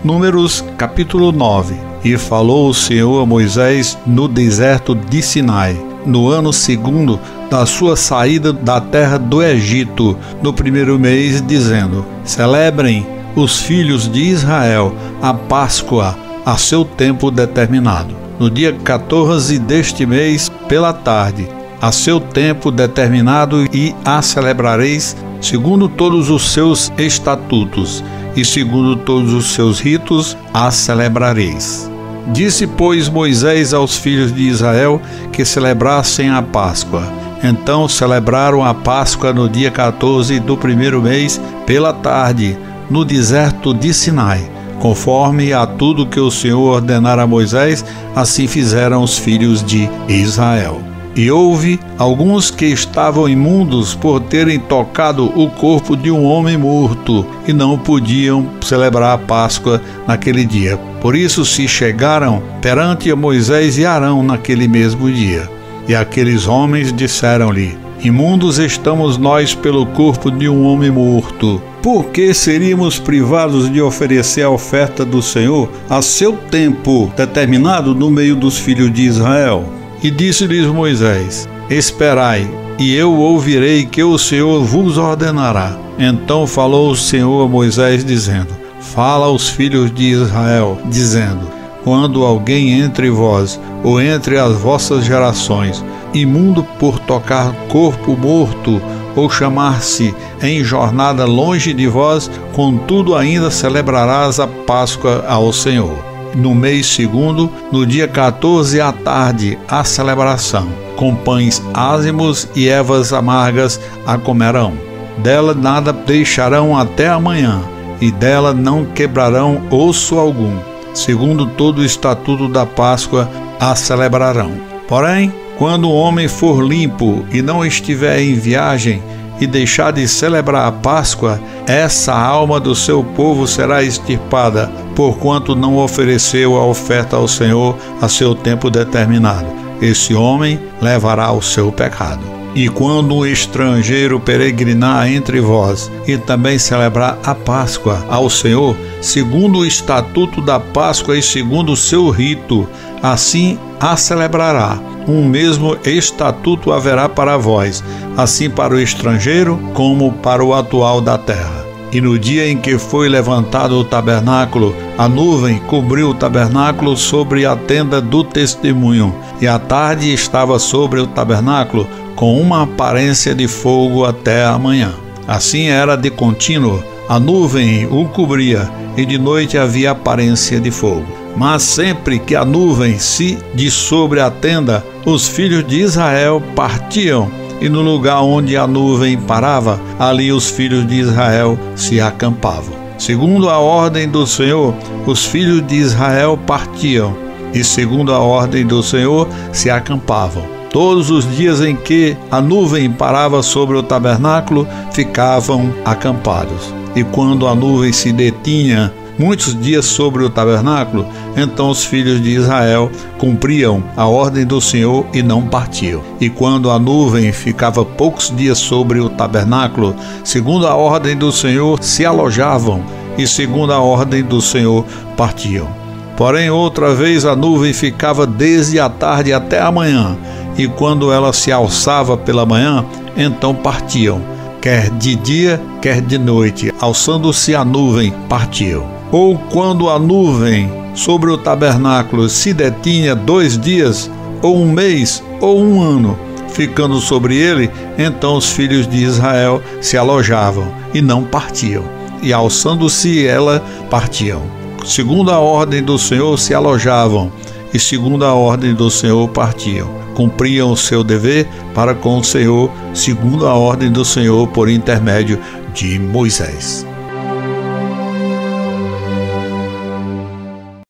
Números capítulo 9. E falou o Senhor a Moisés no deserto de Sinai, no ano segundo da sua saída da terra do Egito, no primeiro mês, dizendo: celebrem os filhos de Israel a Páscoa a seu tempo determinado. No dia 14 deste mês, pela tarde, a seu tempo determinado, e a celebrareis segundo todos os seus estatutos, e segundo todos os seus ritos a celebrareis. Disse, pois, Moisés aos filhos de Israel que celebrassem a Páscoa. Então celebraram a Páscoa no dia 14 do primeiro mês, pela tarde, no deserto de Sinai. Conforme a tudo que o Senhor ordenara a Moisés, assim fizeram os filhos de Israel. E houve alguns que estavam imundos por terem tocado o corpo de um homem morto, e não podiam celebrar a Páscoa naquele dia. Por isso se chegaram perante Moisés e Arão naquele mesmo dia. E aqueles homens disseram-lhe: imundos estamos nós pelo corpo de um homem morto. Por que seríamos privados de oferecer a oferta do Senhor a seu tempo determinado no meio dos filhos de Israel? E disse-lhes Moisés: esperai, e eu ouvirei que o Senhor vos ordenará. Então falou o Senhor a Moisés, dizendo: fala aos filhos de Israel, dizendo: quando alguém entre vós, ou entre as vossas gerações, imundo por tocar corpo morto, ou chamar-se em jornada longe de vós, contudo ainda celebrarás a Páscoa ao Senhor. No mês segundo, no dia 14 à tarde, a celebração, com pães ázimos e ervas amargas a comerão. Dela nada deixarão até amanhã, e dela não quebrarão osso algum. Segundo todo o estatuto da Páscoa, a celebrarão. Porém, quando o homem for limpo e não estiver em viagem, e deixar de celebrar a Páscoa, essa alma do seu povo será extirpada, porquanto não ofereceu a oferta ao Senhor a seu tempo determinado. Esse homem levará o seu pecado. E quando um estrangeiro peregrinar entre vós, e também celebrar a Páscoa ao Senhor, segundo o estatuto da Páscoa e segundo o seu rito, assim a celebrará. Um mesmo estatuto haverá para vós, assim para o estrangeiro como para o atual da terra. E no dia em que foi levantado o tabernáculo, a nuvem cobriu o tabernáculo sobre a tenda do testemunho, e à tarde estava sobre o tabernáculo com uma aparência de fogo até a manhã. Assim era de contínuo, a nuvem o cobria, e de noite havia aparência de fogo. Mas sempre que a nuvem se de sobre a tenda, os filhos de Israel partiam, e no lugar onde a nuvem parava, ali os filhos de Israel se acampavam. Segundo a ordem do Senhor, os filhos de Israel partiam, e segundo a ordem do Senhor se acampavam. Todos os dias em que a nuvem parava sobre o tabernáculo, ficavam acampados. E quando a nuvem se detinha muitos dias sobre o tabernáculo, então os filhos de Israel cumpriam a ordem do Senhor e não partiam. E quando a nuvem ficava poucos dias sobre o tabernáculo, segundo a ordem do Senhor, se alojavam, e segundo a ordem do Senhor, partiam. Porém, outra vez a nuvem ficava desde a tarde até a manhã, e quando ela se alçava pela manhã, então partiam, quer de dia, quer de noite, alçando-se a nuvem, partiam. Ou quando a nuvem sobre o tabernáculo se detinha 2 dias, ou 1 mês, ou 1 ano, ficando sobre ele, então os filhos de Israel se alojavam e não partiam, e alçando-se ela, partiam. Segundo a ordem do Senhor se alojavam, e segundo a ordem do Senhor partiam. Cumpriam o seu dever para com o Senhor, segundo a ordem do Senhor por intermédio de Moisés.